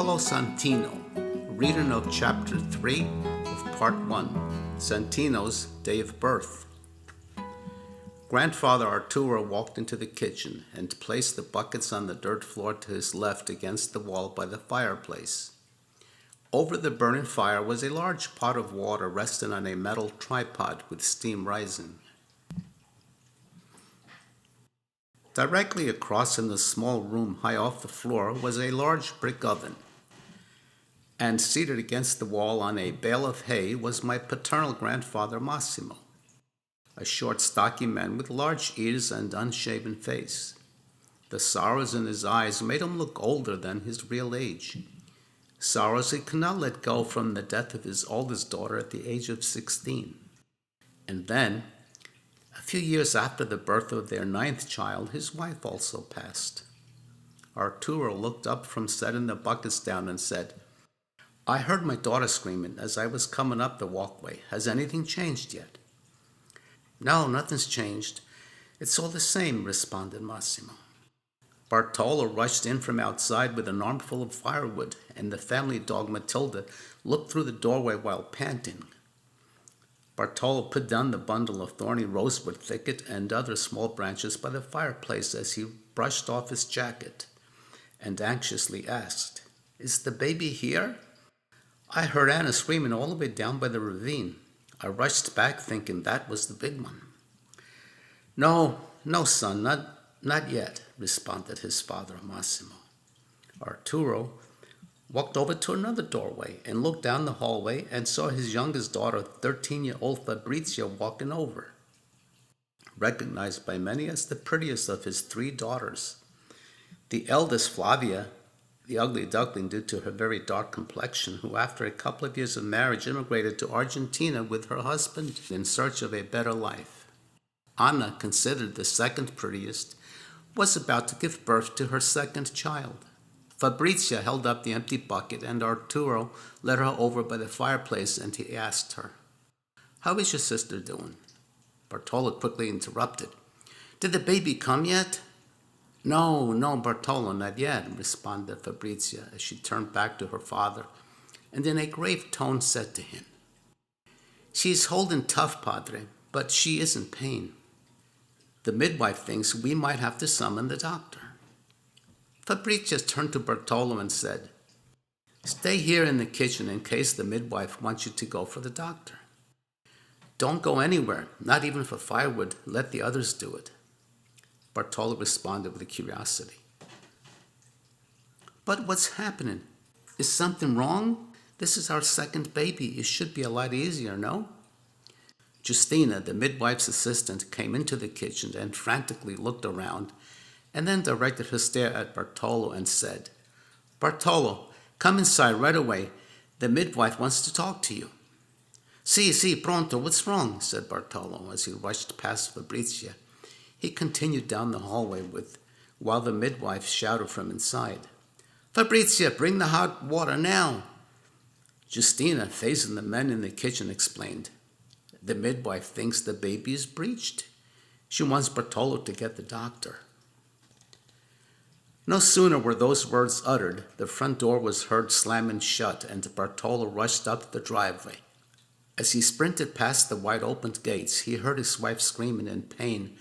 Piccolo Santino, reader of Chapter 3 of Part 1, Santino's Day of Birth. Grandfather Arturo walked into the kitchen and placed the buckets on the dirt floor to his left against the wall by the fireplace. Over the burning fire was a large pot of water resting on a metal tripod with steam rising. Directly across in the small room high off the floor was a large brick oven, and seated against the wall on a bale of hay was my paternal grandfather Massimo, a short, stocky man with large ears and unshaven face. The sorrows in his eyes made him look older than his real age, sorrows he could not let go from the death of his oldest daughter at the age of 16. And then, a few years after the birth of their 9th child, his wife also passed. Arturo looked up from setting the buckets down and said, "I heard my daughter screaming as I was coming up the walkway. Has anything changed yet?" "No, nothing's changed. It's all the same," responded Massimo. Bartolo rushed in from outside with an armful of firewood, and the family dog Matilda looked through the doorway while panting. Bartolo put down the bundle of thorny rosewood thicket and other small branches by the fireplace as he brushed off his jacket and anxiously asked, "Is the baby here? I heard Anna screaming all the way down by the ravine. I rushed back thinking that was the big one." No, son, not yet," responded his father, Massimo. Arturo walked over to another doorway and looked down the hallway and saw his youngest daughter, 13-year-old Fabrizia, walking over. Recognized by many as the prettiest of his 3 daughters. The eldest, Flavia, the ugly duckling due to her very dark complexion, who after a couple of years of marriage immigrated to Argentina with her husband in search of a better life. Anna, considered the second prettiest, was about to give birth to her 2nd child. Fabrizia held up the empty bucket, and Arturo led her over by the fireplace, and he asked her, "How is your sister doing?" Bartolo quickly interrupted, "Did the baby come yet?" No, Bartolo, not yet," responded Fabrizia as she turned back to her father, and in a grave tone said to him, "She's holding tough, Padre, but she is in pain. The midwife thinks we might have to summon the doctor." Fabrizia turned to Bartolo and said, "Stay here in the kitchen in case the midwife wants you to go for the doctor. Don't go anywhere, not even for firewood. Let the others do it." Bartolo responded with curiosity, "But what's happening? Is something wrong? This is our 2nd baby. It should be a lot easier, no?" Justina, the midwife's assistant, came into the kitchen and frantically looked around, and then directed her stare at Bartolo and said, "Bartolo, come inside right away. The midwife wants to talk to you." Si, pronto, what's wrong?" said Bartolo as he rushed past Fabrizia. He continued down the hallway while the midwife shouted from inside, "Fabrizia, bring the hot water now." Justina, facing the men in the kitchen, explained, "The midwife thinks the baby is breached. She wants Bartolo to get the doctor." No sooner were those words uttered, the front door was heard slamming shut, and Bartolo rushed up the driveway. As he sprinted past the wide-opened gates, he heard his wife screaming in pain,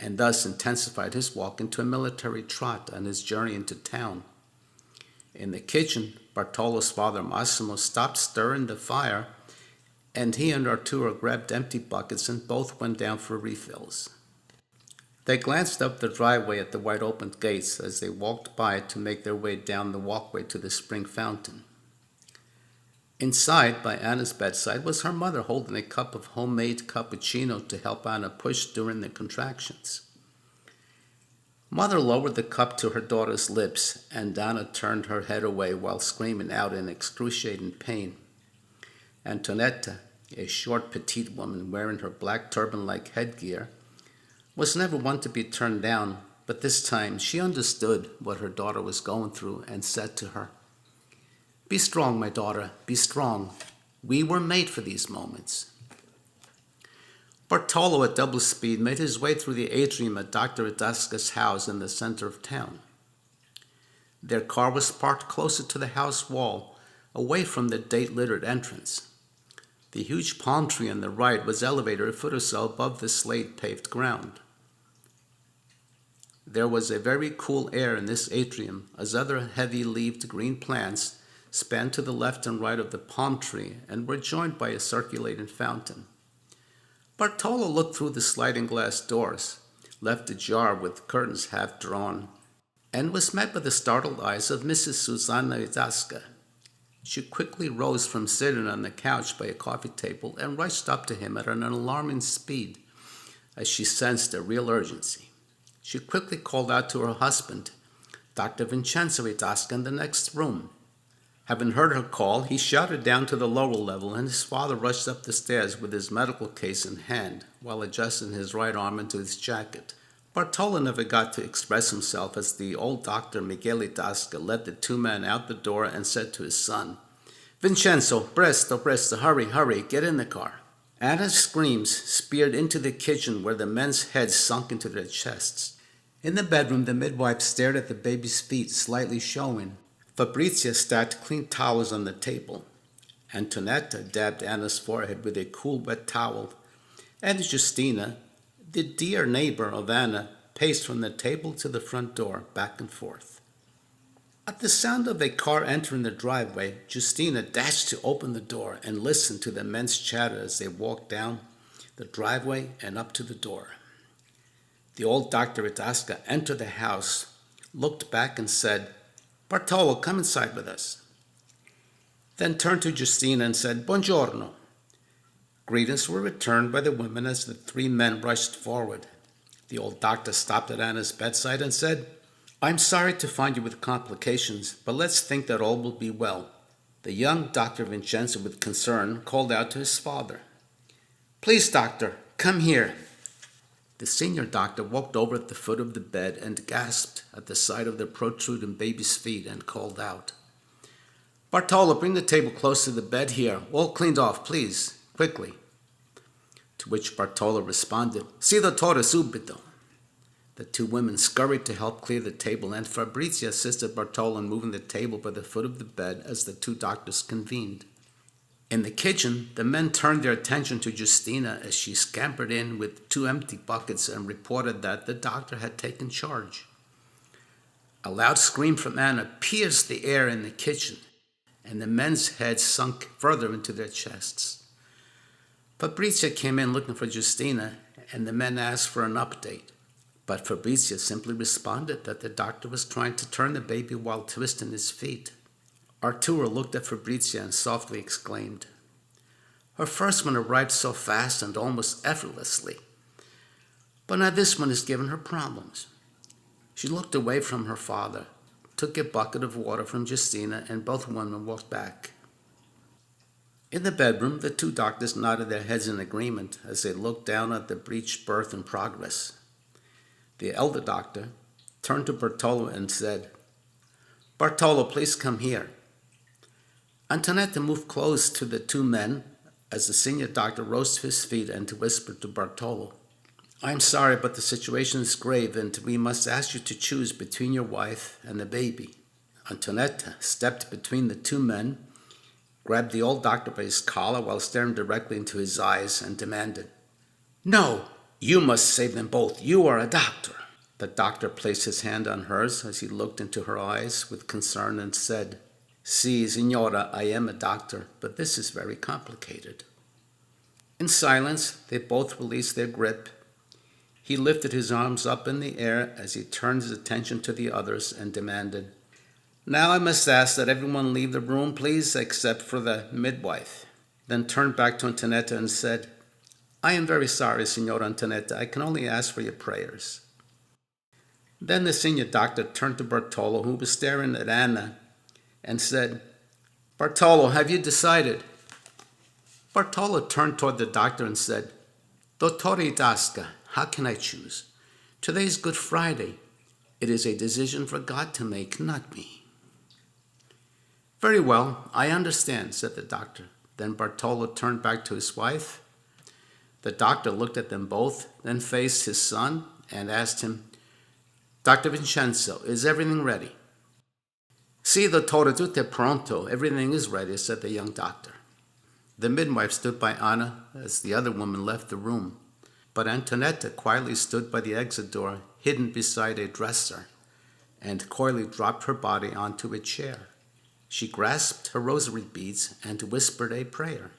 and thus intensified his walk into a military trot on his journey into town. In the kitchen, Bartolo's father Massimo stopped stirring the fire, and he and Arturo grabbed empty buckets and both went down for refills. They glanced up the driveway at the wide-opened gates as they walked by to make their way down the walkway to the spring fountain. Inside, by Anna's bedside, was her mother holding a cup of homemade cappuccino to help Anna push during the contractions. Mother lowered the cup to her daughter's lips, and Anna turned her head away while screaming out in excruciating pain. Antonetta, a short, petite woman wearing her black turban-like headgear, was never one to be turned down, but this time she understood what her daughter was going through and said to her, "Be strong, my daughter, be strong. We were made for these moments." Bartolo, at double speed, made his way through the atrium at Dr. Adasca's house in the center of town. Their car was parked closer to the house wall, away from the date-littered entrance. The huge palm tree on the right was elevated a foot or so above the slate-paved ground. There was a very cool air in this atrium, as other heavy-leaved green plants spanned to the left and right of the palm tree and were joined by a circulating fountain. Bartolo looked through the sliding glass doors, left ajar with curtains half drawn, and was met by the startled eyes of Mrs. Susanna Idaska. She quickly rose from sitting on the couch by a coffee table and rushed up to him at an alarming speed, as she sensed a real urgency. She quickly called out to her husband, Dr. Vincenzo Idaska, in the next room. Having heard her call, he shouted down to the lower level, and his father rushed up the stairs with his medical case in hand, while adjusting his right arm into his jacket. Bartolo never got to express himself as the old Dr. Miguel Idaska led the two men out the door and said to his son, Vincenzo, presto, presto, hurry, hurry, get in the car. Anna's screams speared into the kitchen where the men's heads sunk into their chests. In the bedroom, the midwife stared at the baby's feet slightly showing. Fabrizia stacked clean towels on the table. Antonetta dabbed Anna's forehead with a cool wet towel, and Justina, the dear neighbor of Anna, paced from the table to the front door, back and forth. At the sound of a car entering the driveway, Justina dashed to open the door and listened to the men's chatter as they walked down the driveway and up to the door. The old Dr. Idaska entered the house, looked back and said, Bartolo, come inside with us. Then turned to Justina and said, Buongiorno. Greetings were returned by the women as the three men rushed forward. The old doctor stopped at Anna's bedside and said, I'm sorry to find you with complications, but let's think that all will be well. The young Dr. Vincenzo, with concern, called out to his father, Please, doctor, come here. The senior doctor walked over at the foot of the bed and gasped at the sight of the protruding baby's feet and called out, Bartolo, bring the table close to the bed here, all cleaned off, please, quickly. To which Bartolo responded, Si dottore, subito. The two women scurried to help clear the table, and Fabrizia assisted Bartolo in moving the table by the foot of the bed as the two doctors convened. In the kitchen, the men turned their attention to Justina as she scampered in with two empty buckets and reported that the doctor had taken charge. A loud scream from Anna pierced the air in the kitchen, and the men's heads sunk further into their chests. Fabrizia came in looking for Justina, and the men asked for an update. But Fabrizia simply responded that the doctor was trying to turn the baby while twisting his feet. Arturo looked at Fabrizia and softly exclaimed, Her first one arrived so fast and almost effortlessly. But now this one is giving her problems. She looked away from her father, took a bucket of water from Justina, and both women walked back. In the bedroom, the two doctors nodded their heads in agreement as they looked down at the breech birth in progress. The elder doctor turned to Bartolo and said, Bartolo, please come here. Antonetta moved close to the two men as the senior doctor rose to his feet and whispered to Bartolo, I'm sorry, but the situation is grave and we must ask you to choose between your wife and the baby. Antonetta stepped between the two men, grabbed the old doctor by his collar while staring directly into his eyes and demanded, No, you must save them both. You are a doctor. The doctor placed his hand on hers as he looked into her eyes with concern and said, Si, signora, I am a doctor, but this is very complicated. In silence, they both released their grip. He lifted his arms up in the air as he turned his attention to the others and demanded, Now I must ask that everyone leave the room, please, except for the midwife. Then turned back to Antonetta and said, I am very sorry, Signora Antonetta. I can only ask for your prayers. Then the senior doctor turned to Bartolo, who was staring at Anna, and said, Bartolo, have you decided? Bartolo turned toward the doctor and said, Dottore Idaska, how can I choose? Today is Good Friday. It is a decision for God to make, not me. Very well, I understand, said the doctor. Then Bartolo turned back to his wife. The doctor looked at them both, then faced his son and asked him, Dr. Vincenzo, is everything ready? "Si, dottore, tutto è pronto. Everything is ready," said the young doctor. The midwife stood by Anna as the other woman left the room, but Antonetta quietly stood by the exit door, hidden beside a dresser, and coyly dropped her body onto a chair. She grasped her rosary beads and whispered a prayer.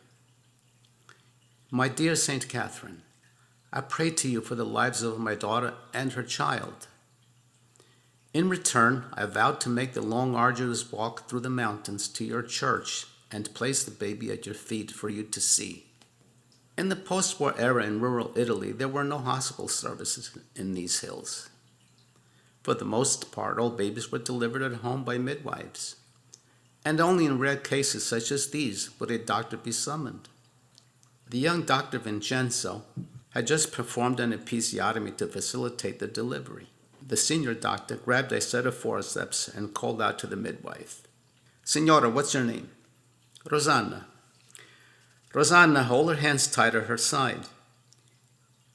"My dear Saint Catherine, I pray to you for the lives of my daughter and her child. In return, I vowed to make the long, arduous walk through the mountains to your church and place the baby at your feet for you to see." In the post-war era in rural Italy, there were no hospital services in these hills. For the most part, all babies were delivered at home by midwives, and only in rare cases such as these would a doctor be summoned. The young Dr. Vincenzo had just performed an episiotomy to facilitate the delivery. The senior doctor grabbed a set of forceps and called out to the midwife, "Signora, what's your name?" "Rosanna." "Rosanna, hold her hands tight at her side."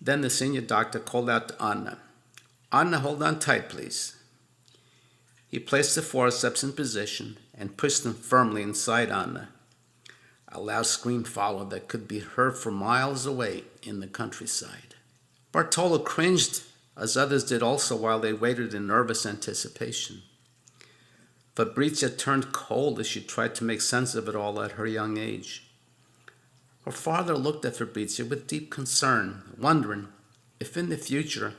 Then the senior doctor called out to Anna, "Anna, hold on tight, please." He placed the forceps in position and pushed them firmly inside Anna. A loud scream followed that could be heard for miles away in the countryside. Bartolo cringed, as others did also, while they waited in nervous anticipation. Fabrizia turned cold as she tried to make sense of it all at her young age. Her father looked at Fabrizia with deep concern, wondering if in the future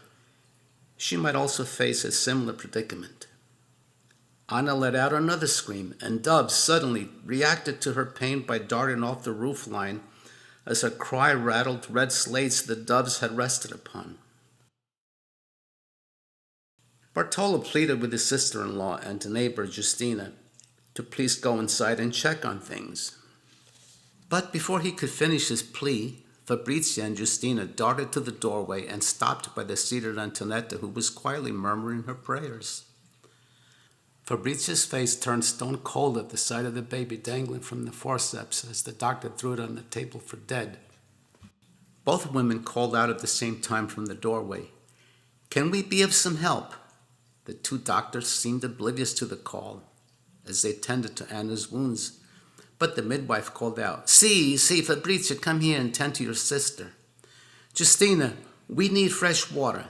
she might also face a similar predicament. Anna let out another scream, and Dove suddenly reacted to her pain by darting off the roof line as her cry rattled red slates the doves had rested upon. Bartolo pleaded with his sister-in-law and neighbor Justina to please go inside and check on things. But before he could finish his plea, Fabrizia and Justina darted to the doorway and stopped by the seated Antonetta, who was quietly murmuring her prayers. Fabrizia's face turned stone cold at the sight of the baby dangling from the forceps as the doctor threw it on the table for dead. Both women called out at the same time from the doorway, "Can we be of some help?" The two doctors seemed oblivious to the call as they tended to Anna's wounds, but the midwife called out, "Si, Fabrizia, come here and tend to your sister. Justina, we need fresh water."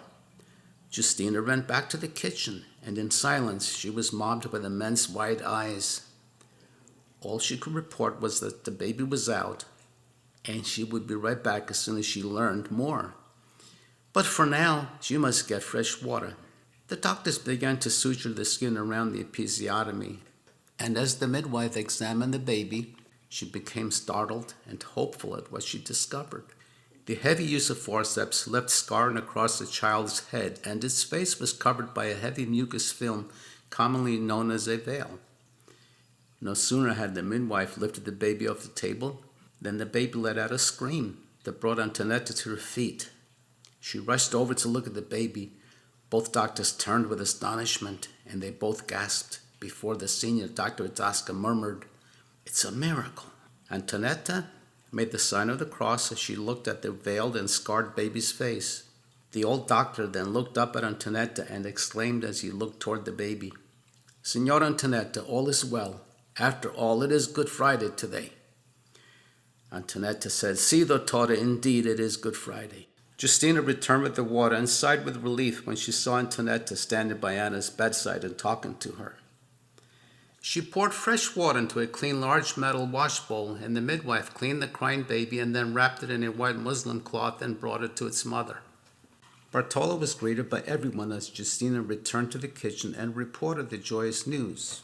Justina ran back to the kitchen, and in silence she was mobbed by the men's wide eyes. All she could report was that the baby was out, and she would be right back as soon as she learned more. But for now, she must get fresh water. The doctors began to suture the skin around the episiotomy, and as the midwife examined the baby, she became startled and hopeful at what she discovered. The heavy use of forceps left scarring across the child's head, and its face was covered by a heavy mucus film commonly known as a veil. No sooner had the midwife lifted the baby off the table than the baby let out a scream that brought Antonetta to her feet. She rushed over to look at the baby. Both doctors turned with astonishment, and they both gasped before the senior Dr. Itasca murmured, "It's a miracle." Antonetta made the sign of the cross as she looked at the veiled and scarred baby's face. The old doctor then looked up at Antonetta and exclaimed as he looked toward the baby, "Signora Antonetta, all is well. After all, it is Good Friday today." Antonetta said, "Si, dottore, indeed it is Good Friday." Justina returned with the water and sighed with relief when she saw Antonetta standing by Anna's bedside and talking to her. She poured fresh water into a clean large metal wash bowl, and the midwife cleaned the crying baby and then wrapped it in a white muslin cloth and brought it to its mother. Bartolo was greeted by everyone as Justina returned to the kitchen and reported the joyous news.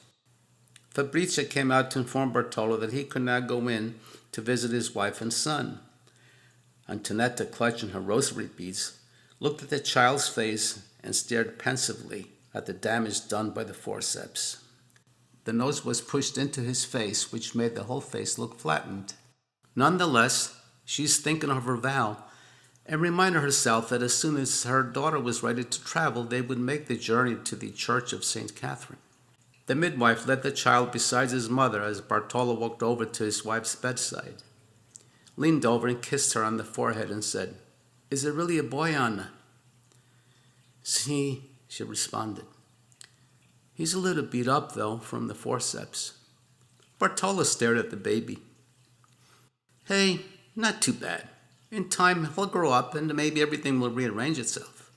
Fabrizia came out to inform Bartolo that he could now go in to visit his wife and son. Antonetta, clutching her rosary beads, looked at the child's face and stared pensively at the damage done by the forceps. The nose was pushed into his face, which made the whole face look flattened. Nonetheless, she's thinking of her vow and reminded herself that as soon as her daughter was ready to travel, they would make the journey to the Church of St. Catherine. The midwife led the child beside his mother as Bartolo walked over to his wife's bedside, leaned over and kissed her on the forehead and said, "Is it really a boy, Anna?" "Si," she responded. He's a little beat up, though, from the forceps. Bartolo stared at the baby. Hey, not too bad. In time, he'll grow up and maybe everything will rearrange itself.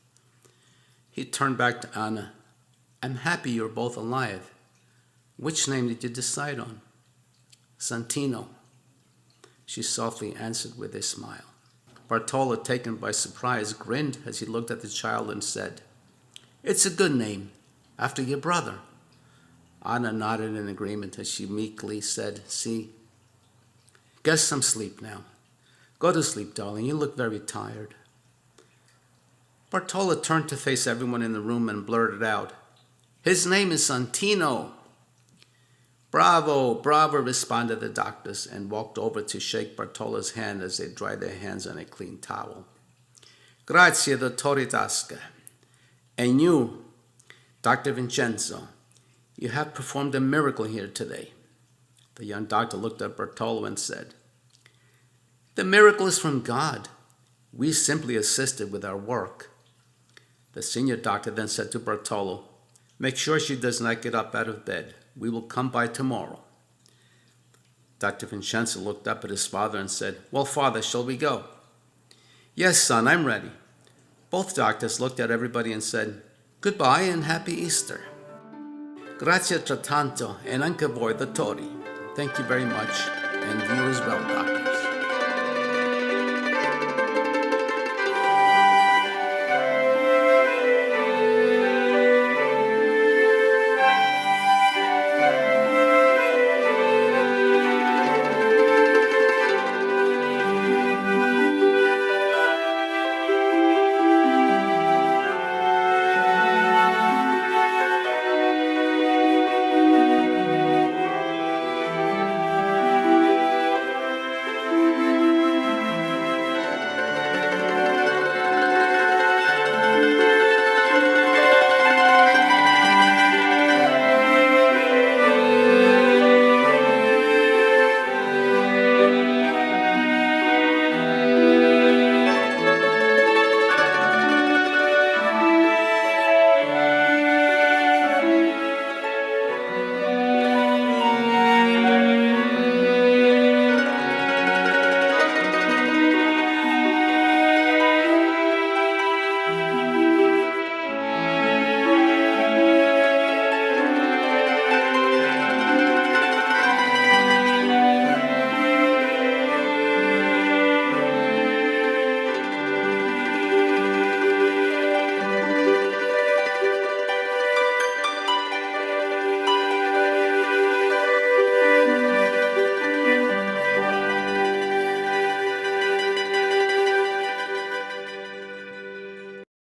He turned back to Anna. I'm happy you're both alive. Which name did you decide on? Santino. She softly answered with a smile. Bartolo, taken by surprise, grinned as he looked at the child and said, It's a good name, after your brother. Anna nodded in agreement as she meekly said, See, get some sleep now. Go to sleep, darling. You look very tired. Bartolo turned to face everyone in the room and blurted out, His name is Santino. Bravo, bravo, responded the doctors and walked over to shake Bartolo's hand as they dried their hands on a clean towel. Grazie, dottore Tasca. And you, Dr. Vincenzo, you have performed a miracle here today. The young doctor looked at Bartolo and said, The miracle is from God. We simply assisted with our work. The senior doctor then said to Bartolo, Make sure she does not get up out of bed. We will come by tomorrow. Dr. Vincenzo looked up at his father and said, Well, father, shall we go? Yes, son, I'm ready. Both doctors looked at everybody and said, Goodbye and happy Easter. Grazie tanto, and anche voi, dottori. Thank you very much, and you as well.